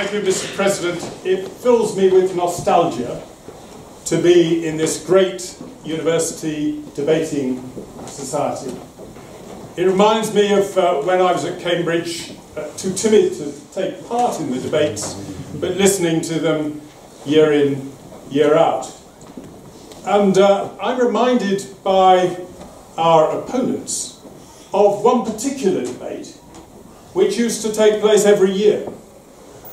Thank you, Mr. President. It fills me with nostalgia to be in this great university debating society. It reminds me of when I was at Cambridge, too timid to take part in the debates, but listening to them year in, year out. And I'm reminded by our opponents of one particular debate which used to take place every year.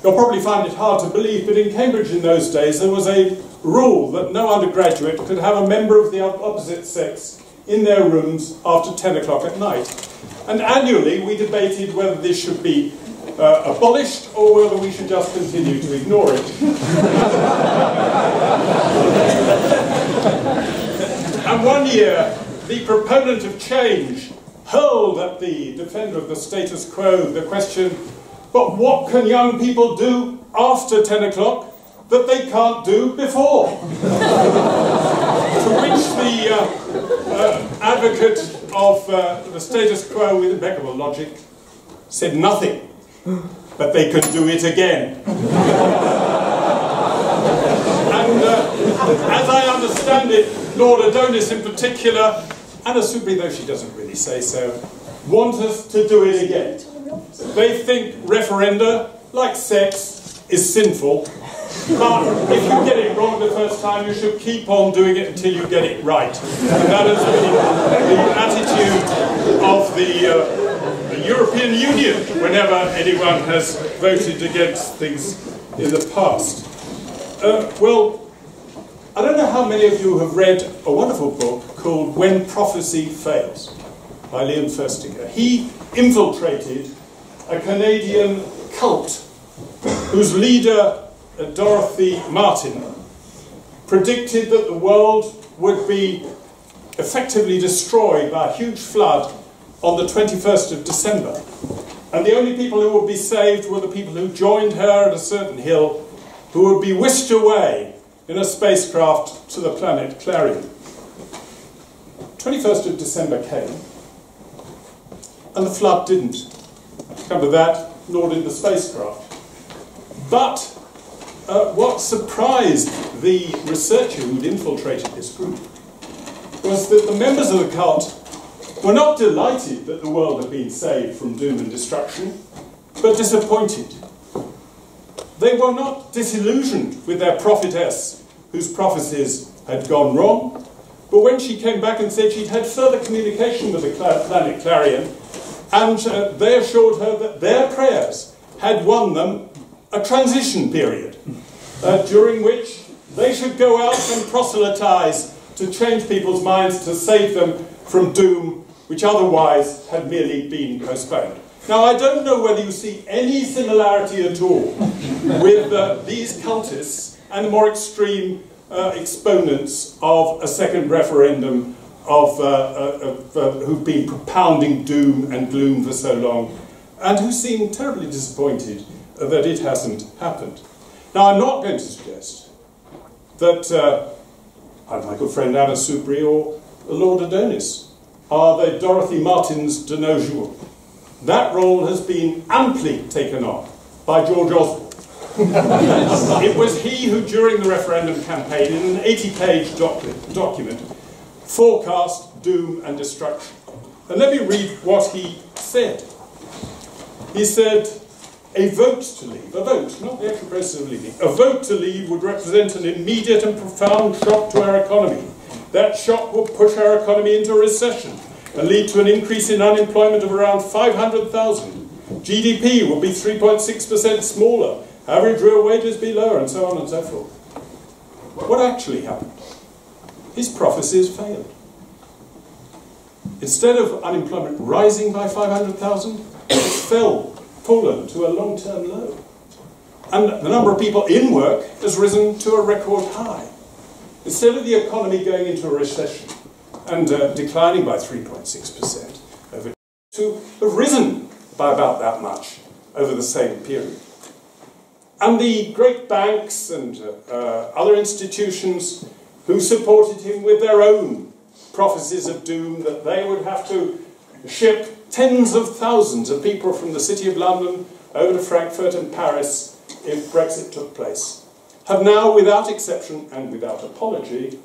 You'll probably find it hard to believe, but in Cambridge in those days there was a rule that no undergraduate could have a member of the opposite sex in their rooms after 10 o'clock at night. And annually we debated whether this should be abolished or whether we should just continue to ignore it. And one year the proponent of change hurled at the defender of the status quo the question, but what can young people do after 10 o'clock that they can't do before? To which the advocate of the status quo with impeccable logic said nothing, but they could do it again. And as I understand it, Lord Adonis in particular, Anna Soubry, though she doesn't really say so, want us to do it again. They think referenda, like sex, is sinful, but if you get it wrong the first time, you should keep on doing it until you get it right. And that has been the attitude of the European Union whenever anyone has voted against things in the past. Well, I don't know how many of you have read a wonderful book called When Prophecy Fails by Liam Furstinger. He infiltrated a Canadian cult whose leader, Dorothy Martin, predicted that the world would be effectively destroyed by a huge flood on the 21st of December. And the only people who would be saved were the people who joined her at a certain hill, who would be whisked away in a spacecraft to the planet Clarion. 21st of December came, and the flood didn't come to that, nor did the spacecraft. But what surprised the researcher who'd infiltrated this group was that the members of the cult were not delighted that the world had been saved from doom and destruction, but disappointed. They were not disillusioned with their prophetess, whose prophecies had gone wrong, but when she came back and said she'd had further communication with the planet Clarion, and they assured her that their prayers had won them a transition period, during which they should go out and proselytize to change people's minds, to save them from doom, which otherwise had merely been postponed. Now, I don't know whether you see any similarity at all with these cultists and the more extreme exponents of a second referendum who've been propounding doom and gloom for so long, and who seem terribly disappointed that it hasn't happened. Now, I'm not going to suggest that my good friend Anna Soubry or Lord Adonis are the Dorothy Martins de nos jours. That role has been amply taken on by George Osborne. It was he who, during the referendum campaign, in an 80-page document, forecast doom and destruction. And let me read what he said. He said, a vote to leave, a vote, not the actual process of leaving, a vote to leave would represent an immediate and profound shock to our economy. That shock will push our economy into a recession and lead to an increase in unemployment of around 500,000. GDP will be 3.6% smaller, average real wages be lower, and so on and so forth. What actually happened? His prophecies failed. Instead of unemployment rising by 500,000, it's fallen to a long-term low. And the number of people in work has risen to a record high. Instead of the economy going into a recession and declining by 3.6% over to have risen by about that much over the same period. And the great banks and other institutions who supported him with their own prophecies of doom, that they would have to ship tens of thousands of people from the City of London over to Frankfurt and Paris if Brexit took place, have now, without exception and without apology,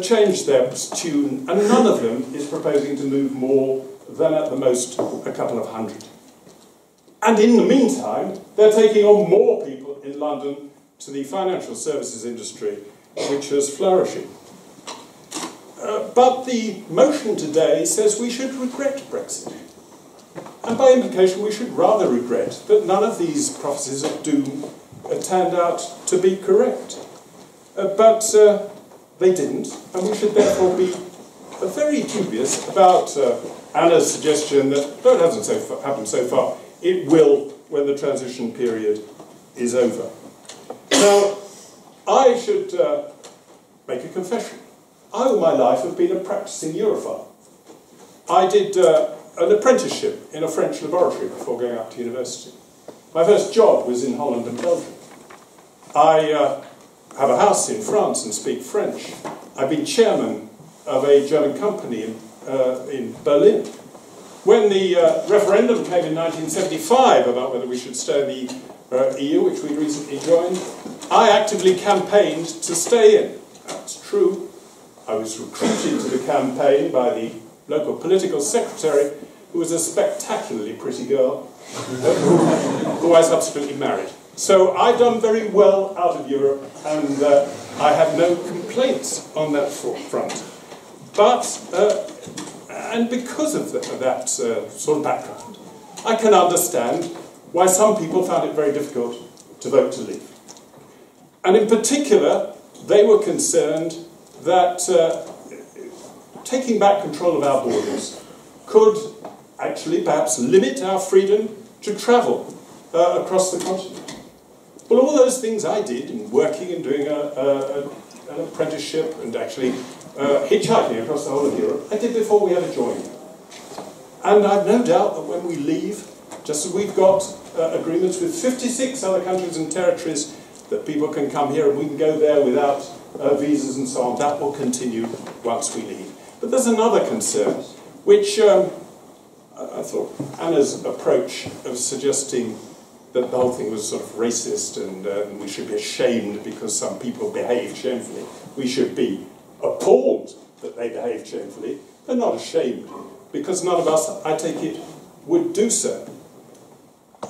changed their tune, and none of them is proposing to move more than at the most a couple of hundred. And in the meantime, they're taking on more people in London to the financial services industry, which is flourishing. But the motion today says we should regret Brexit. And by implication, we should rather regret that none of these prophecies of doom turned out to be correct. But they didn't, and we should therefore be very dubious about Anna's suggestion that, though it hasn't happened so far, it will when the transition period is over. Now, I should make a confession. I, all my life, have been a practicing Europhile. I did an apprenticeship in a French laboratory before going out to university. My first job was in Holland and Belgium. I have a house in France and speak French. I've been chairman of a German company in Berlin. When the referendum came in 1975 about whether we should stay in the EU, which we recently joined, I actively campaigned to stay in. That's true. I was recruited to the campaign by the local political secretary, who was a spectacularly pretty girl, who I subsequently married. So I've done very well out of Europe, and I have no complaints on that front. But, and because of that sort of background, I can understand why some people found it very difficult to vote to leave. And in particular, they were concerned that taking back control of our borders could actually perhaps limit our freedom to travel across the continent. Well, all those things I did in working and doing an apprenticeship and actually hitchhiking across the whole of Europe, I did before we ever joined. And I've no doubt that when we leave, just as we've got agreements with 56 other countries and territories that people can come here and we can go there without visas and so on, that will continue once we leave. But there's another concern, which I thought Anna's approach of suggesting that the whole thing was sort of racist and we should be ashamed because some people behaved shamefully. We should be appalled that they behaved shamefully, but not ashamed, because none of us, I take it, would do so.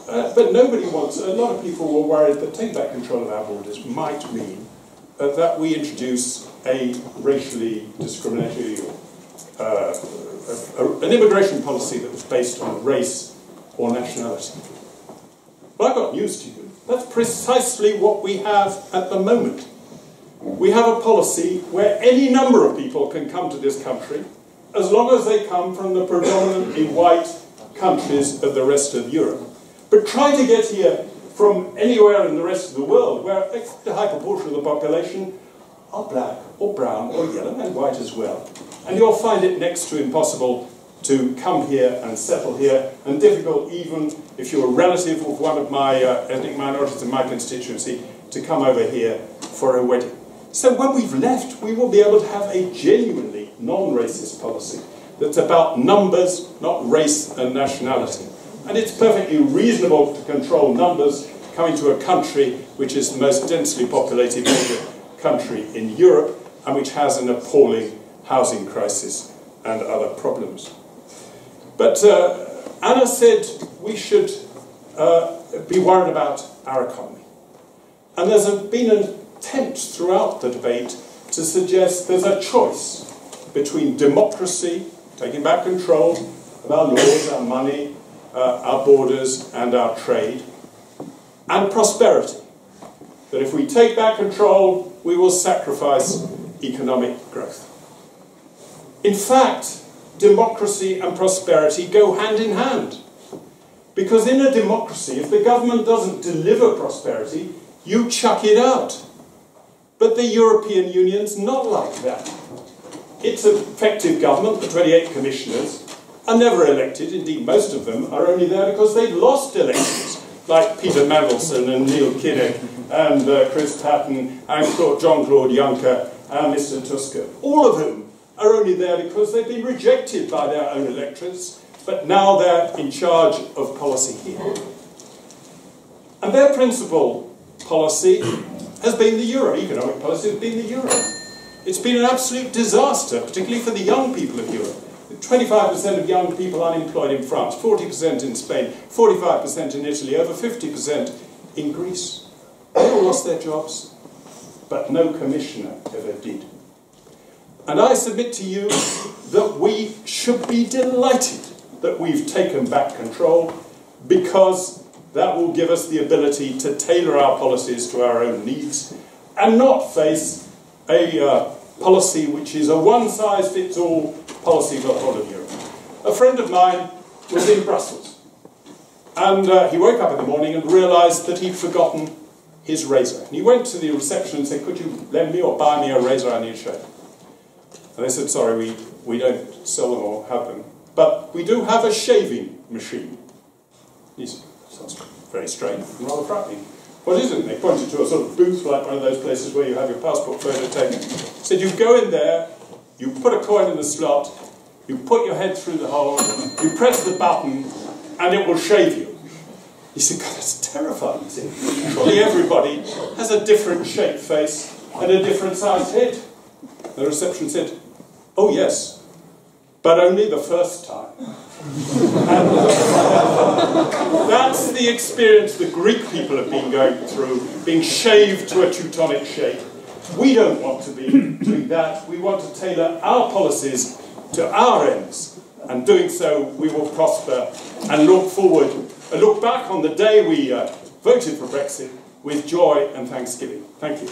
But nobody wants, a lot of people were worried that taking back control of our borders might mean that we introduce a racially discriminatory, an immigration policy that was based on race or nationality. But I've got news to you. That's precisely what we have at the moment. We have a policy where any number of people can come to this country as long as they come from the predominantly white countries of the rest of Europe. But try to get here from anywhere in the rest of the world where a high proportion of the population are black or brown or yellow and white as well. And you'll find it next to impossible to come here and settle here, and difficult even if you're a relative of one of my ethnic minorities in my constituency to come over here for a wedding. So when we've left, we will be able to have a genuinely non-racist policy that's about numbers, not race and nationality. And it's perfectly reasonable to control numbers coming to a country which is the most densely populated major country in Europe and which has an appalling housing crisis and other problems. But Anna said we should be worried about our economy. And there's been an attempt throughout the debate to suggest there's a choice between democracy, taking back control of our laws, our money, our borders and our trade, and prosperity. That if we take back control, we will sacrifice economic growth. In fact, democracy and prosperity go hand in hand. Because in a democracy, if the government doesn't deliver prosperity, you chuck it out. But the European Union's not like that. It's an effective government, the 28 commissioners are never elected. Indeed, most of them are only there because they've lost elections, like Peter Mandelson and Neil Kinnock and Chris Patten and Jean-Claude Juncker and Mr. Tusk, all of whom are only there because they've been rejected by their own electorates, but now they're in charge of policy here. And their principle policy has been the euro. Economic policy has been the euro. It's been an absolute disaster, particularly for the young people of Europe. 25% of young people unemployed in France, 40% in Spain, 45% in Italy, over 50% in Greece. They all lost their jobs, but no commissioner ever did. And I submit to you that we should be delighted that we've taken back control, because that will give us the ability to tailor our policies to our own needs and not face a policy which is a one-size-fits-all policy for the whole of Europe. A friend of mine was in Brussels, and he woke up in the morning and realised that he'd forgotten his razor. And he went to the reception and said, "Could you lend me or buy me a razor? I need a shave." And they said, "Sorry, we don't sell them or have them, but we do have a shaving machine." He said, "Sounds very strange and rather frightening. What is it?" And they pointed to a sort of booth, like one of those places where you have your passport photo taken. He said, "You go in there, you put a coin in the slot, you put your head through the hole, you press the button, and it will shave you." He said, "God, that's terrifying." He said, "Surely everybody has a different shaped face and a different sized head." The reception said, "Oh yes, but only the first time." And that's the experience the Greek people have been going through, being shaved to a Teutonic shape. We don't want to be doing that. We want to tailor our policies to our ends, and doing so we will prosper and look forward and look back on the day we voted for Brexit with joy and thanksgiving. Thank you.